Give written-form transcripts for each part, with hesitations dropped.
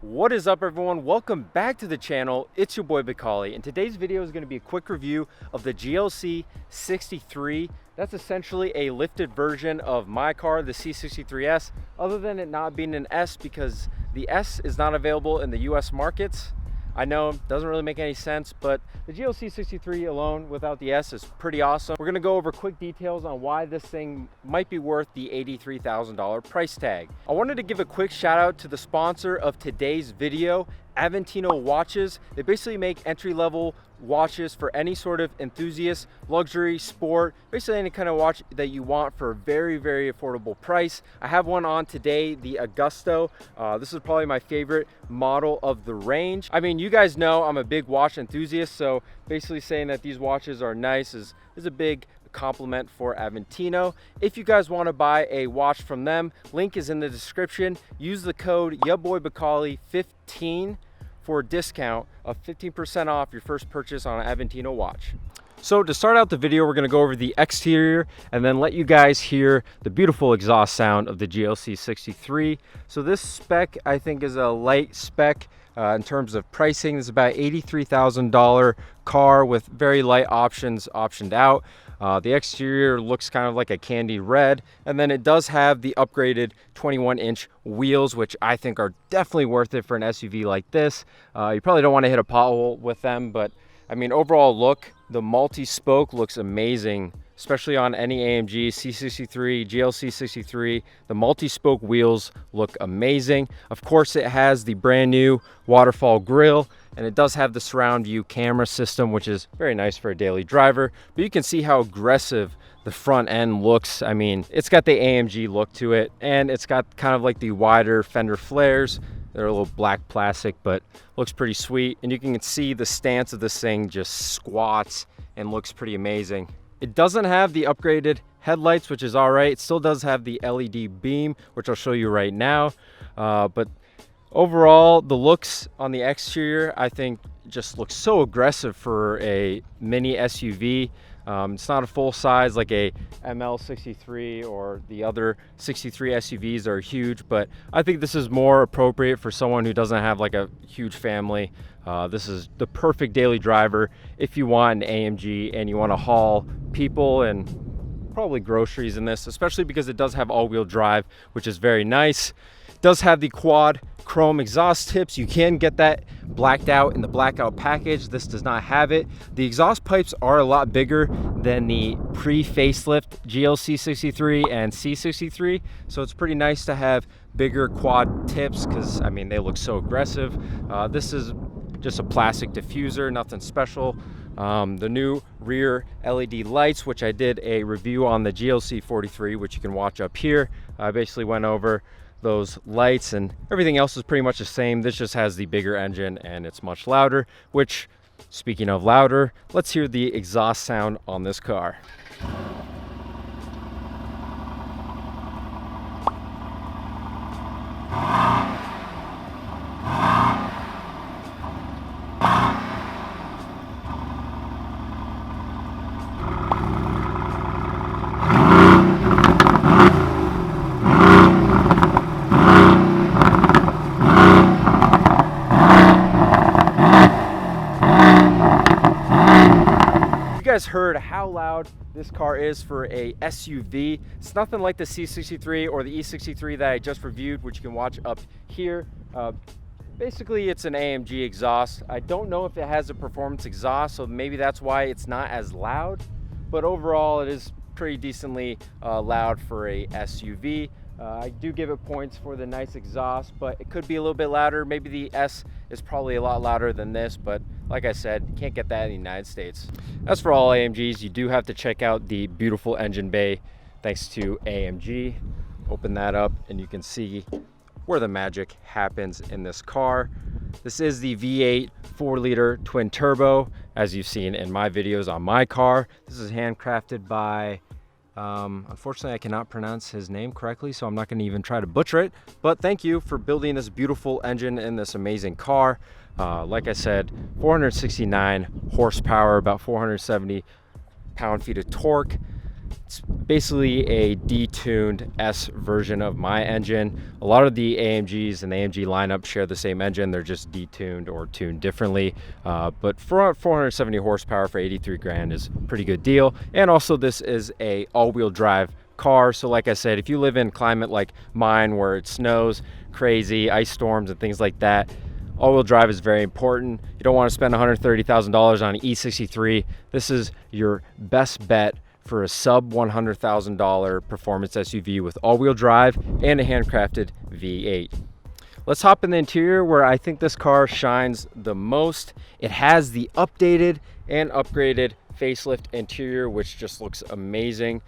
What is up, everyone? Welcome back to the channel. It's your boy Bacali, and today's video is going to be a quick review of the GLC63. That's essentially a lifted version of my car, the C63S, other than it not being an S because the S is not available in the US markets. I know it doesn't really make any sense, but the GLC63 alone without the S is pretty awesome. We're gonna go over quick details on why this thing might be worth the $83,000 price tag. I wanted to give a quick shout out to the sponsor of today's video, Aventino watches. They basically make entry-level watches for any sort of enthusiast, luxury, sport, basically any kind of watch that you want for a very, very affordable price. I have one on today, the Augusto. This is probably my favorite model of the range. I mean, you guys know I'm a big watch enthusiast, so basically saying that these watches are nice is a big compliment for Aventino. If you guys want to buy a watch from them, link is in the description. Use the code YaBoyBacali15 for a discount of 15% off your first purchase on an Aventino watch. So to start out the video, we're going to go over the exterior and then let you guys hear the beautiful exhaust sound of the GLC63. So this spec, I think, is a light spec in terms of pricing. It's about $83,000 car with very light options optioned out. The exterior looks kind of like a candy red, and then it does have the upgraded 21-inch wheels, which I think are definitely worth it for an SUV like this. You probably don't want to hit a pothole with them, but I mean, overall look, the multi-spoke looks amazing, especially on any AMG, C63, GLC63. The multi-spoke wheels look amazing. Of course, it has the brand new waterfall grille, and it does have the surround view camera system, which is very nice for a daily driver. But you can see how aggressive the front end looks. I mean, it's got the AMG look to it, and it's got kind of like the wider fender flares. They're a little black plastic, but looks pretty sweet. And you can see the stance of this thing just squats and looks pretty amazing. It doesn't have the upgraded headlights, which is all right. It still does have the LED beam, which I'll show you right now. But overall, the looks on the exterior, I think, just looks so aggressive for a mini SUV. It's not a full size like a ML63 or the other 63 SUVs are huge, but I think this is more appropriate for someone who doesn't have like a huge family. This is the perfect daily driver if you want an AMG and you want to haul people and probably groceries in this, especially because it does have all-wheel drive, which is very nice. It does have the quad chrome exhaust tips. You can get that blacked out in the blackout package. This does not have it. The exhaust pipes are a lot bigger than the pre-facelift GLC63 and C63, so it's pretty nice to have bigger quad tips because, I mean, they look so aggressive. This is just a plastic diffuser, nothing special. The new rear LED lights, which I did a review on the GLC43, which you can watch up here. I basically went over those lights, and everything else is pretty much the same. This just has the bigger engine and it's much louder, which, speaking of louder, let's hear the exhaust sound on this car. You guys heard how loud this car is for a SUV. It's nothing like the C63 or the E63 that I just reviewed, which you can watch up here. Basically, it's an AMG exhaust. I don't know if it has a performance exhaust, so maybe that's why it's not as loud, but overall it is pretty decently loud for a SUV. I do give it points for the nice exhaust, but it could be a little bit louder. Maybe the S is probably a lot louder than this, but like I said, you can't get that in the United States. As for all AMGs, you do have to check out the beautiful engine bay thanks to AMG. Open that up and you can see where the magic happens in this car. This is the V8 4-liter twin turbo, as you've seen in my videos on my car. This is handcrafted by unfortunately I cannot pronounce his name correctly, so I'm not going to even try to butcher it, but thank you for building this beautiful engine in this amazing car. Like I said, 469 horsepower, about 470 pound-feet of torque. It's basically a detuned S version of my engine. A lot of the AMGs and the AMG lineup share the same engine. They're just detuned or tuned differently. But for 470 horsepower for 83 grand is a pretty good deal. And also this is a all-wheel drive car. So like I said, if you live in climate like mine where it snows crazy, ice storms and things like that, all-wheel drive is very important. You don't want to spend $130,000 on an E63. This is your best bet for a sub $100,000 performance SUV with all-wheel drive and a handcrafted V8. Let's hop in the interior where I think this car shines the most. It has the updated and upgraded facelift interior, which just looks amazing.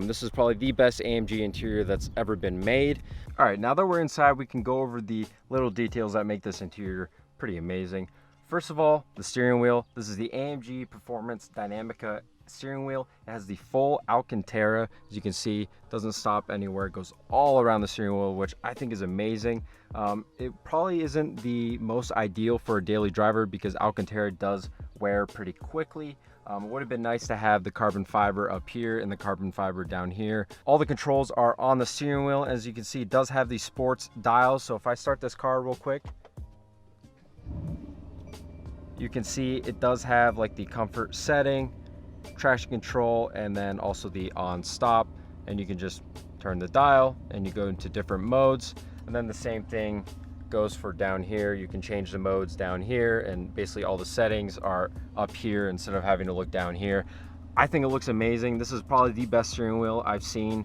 This is probably the best AMG interior that's ever been made. All right, now that we're inside, we can go over the little details that make this interior pretty amazing. First of all, the steering wheel. This is the AMG Performance Dynamica steering wheel. It has the full Alcantara. As you can see, doesn't stop anywhere. It goes all around the steering wheel, which I think is amazing. It probably isn't the most ideal for a daily driver because Alcantara does wear pretty quickly. It would have been nice to have the carbon fiber up here and the carbon fiber down here. All the controls are on the steering wheel. As you can see, it does have these sports dials. So if I start this car real quick, you can see it does have like the comfort setting, traction control, and then also the on stop. And you can just turn the dial and you go into different modes. And then the same thing goes for down here. You can change the modes down here, and basically all the settings are up here instead of having to look down here. I think it looks amazing. This is probably the best steering wheel I've seen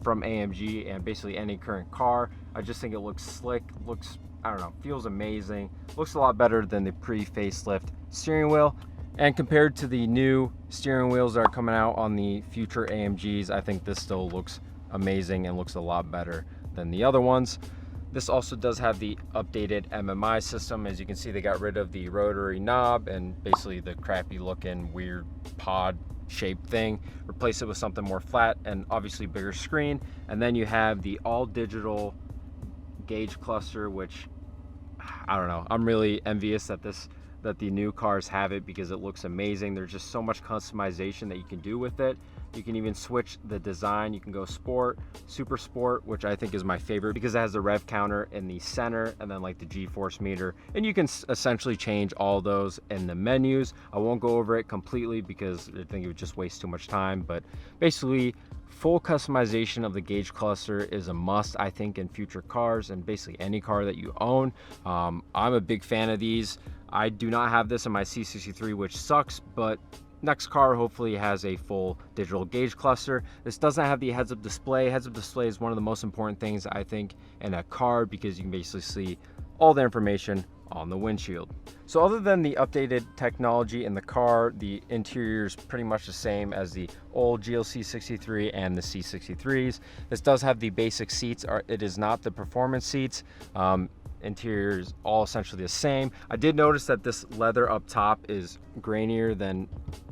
from AMG and basically any current car. I just think it looks slick, looks, I don't know, feels amazing. Looks a lot better than the pre-facelift steering wheel. And compared to the new steering wheels that are coming out on the future AMGs, I think this still looks amazing and looks a lot better than the other ones. This also does have the updated MMI system. As you can see, they got rid of the rotary knob and basically the crappy looking weird pod shaped thing. Replace it with something more flat and obviously bigger screen. And then you have the all digital gauge cluster, which I don't know, I'm really envious that the new cars have it because it looks amazing. There's just so much customization that you can do with it. You can even switch the design. You can go sport, super sport, which I think is my favorite because it has the rev counter in the center and then like the G-force meter. And you can essentially change all those in the menus. I won't go over it completely because I think it would just waste too much time. But basically, full customization of the gauge cluster is a must, I think, in future cars and basically any car that you own. I'm a big fan of these. I do not have this in my C63, which sucks, but next car hopefully has a full digital gauge cluster. This doesn't have the heads-up display. Heads-up display is one of the most important things, I think, in a car because you can basically see all the information on the windshield. So other than the updated technology in the car, the interior is pretty much the same as the old GLC63 and the C63s. This does have the basic seats. It is not the performance seats. Interior is all essentially the same. I did notice that this leather up top is grainier than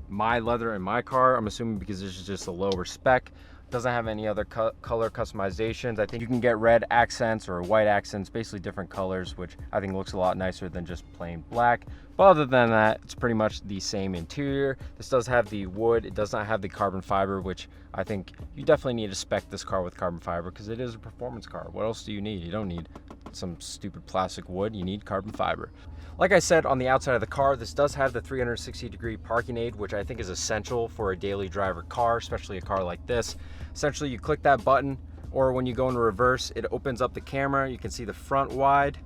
my leather in my car. I'm assuming because this is just a lower spec. Doesn't have any other color customizations. I think you can get red accents or white accents, basically different colors, which I think looks a lot nicer than just plain black. But other than that, it's pretty much the same interior. This does have the wood. It does not have the carbon fiber, which I think you definitely need to spec this car with carbon fiber because it is a performance car. What else do you need? You don't need some stupid plastic wood. You need carbon fiber. Like I said, on the outside of the car, this does have the 360-degree parking aid, which I think is essential for a daily driver car, especially a car like this. Essentially, you click that button, or when you go into reverse, it opens up the camera. You can see the front wide.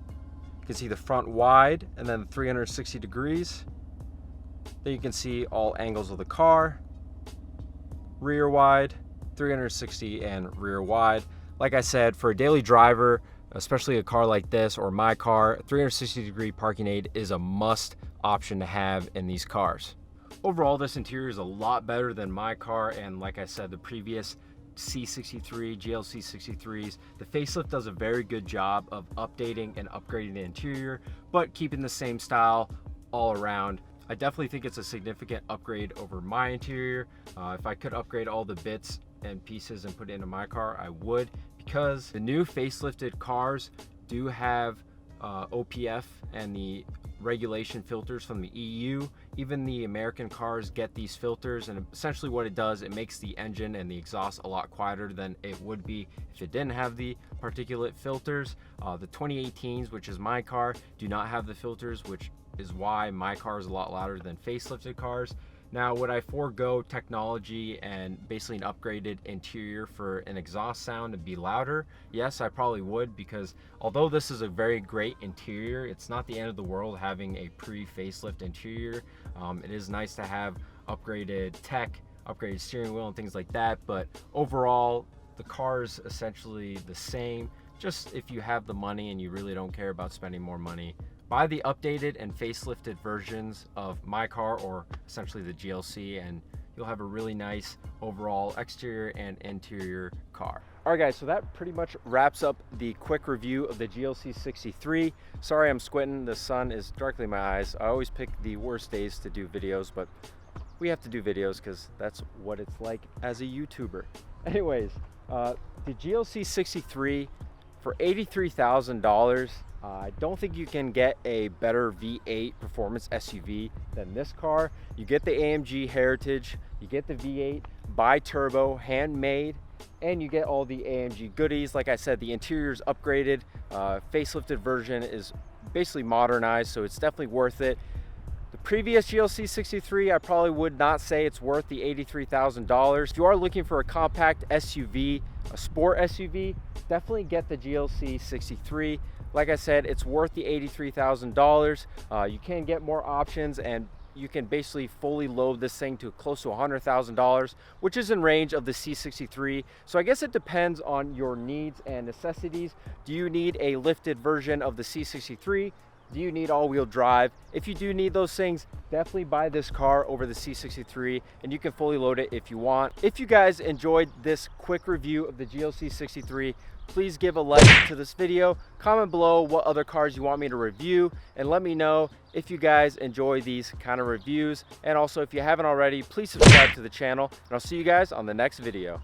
You can see the front wide, and then 360 degrees. Then you can see all angles of the car. Rear wide, 360 and rear wide. Like I said, for a daily driver, especially a car like this or my car, 360-degree parking aid is a must option to have in these cars. Overall, this interior is a lot better than my car, and like I said, the previous C63, GLC63s. The facelift does a very good job of updating and upgrading the interior, but keeping the same style all around. I definitely think it's a significant upgrade over my interior. If I could upgrade all the bits and pieces and put it into my car, I would, because the new facelifted cars do have OPF and the regulation filters from the EU. Even the American cars get these filters, and essentially what it does, it makes the engine and the exhaust a lot quieter than it would be if it didn't have the particulate filters. The 2018s, which is my car, do not have the filters, which is why my car is a lot louder than facelifted cars. Now, would I forego technology and basically an upgraded interior for an exhaust sound to be louder? Yes, I probably would, because although this is a very great interior, it's not the end of the world having a pre-facelift interior. It is nice to have upgraded tech, upgraded steering wheel and things like that, but overall, the car is essentially the same. Just if you have the money and you really don't care about spending more money, buy the updated and facelifted versions of my car, or essentially the GLC, and you'll have a really nice overall exterior and interior car. All right guys, so that pretty much wraps up the quick review of the GLC63. Sorry I'm squinting, the sun is directly in my eyes. I always pick the worst days to do videos, but we have to do videos because that's what it's like as a YouTuber. Anyways, the GLC63 for $83,000, I don't think you can get a better V8 performance SUV than this car. You get the AMG heritage, you get the V8 bi-turbo, handmade, and you get all the AMG goodies. Like I said, the interior is upgraded, facelifted version is basically modernized, so it's definitely worth it. The previous GLC63, I probably would not say it's worth the $83,000. If you are looking for a compact SUV, a sport SUV, definitely get the GLC63. Like I said, it's worth the $83,000. You can get more options, and you can basically fully load this thing to close to $100,000, which is in range of the C63. So I guess it depends on your needs and necessities. Do you need a lifted version of the C63? Do you need all-wheel drive? If you do need those things, definitely buy this car over the C63, and you can fully load it if you want. If you guys enjoyed this quick review of the GLC63, please give a like to this video, comment below what other cars you want me to review, and let me know if you guys enjoy these kind of reviews. And also, if you haven't already, please subscribe to the channel, and I'll see you guys on the next video.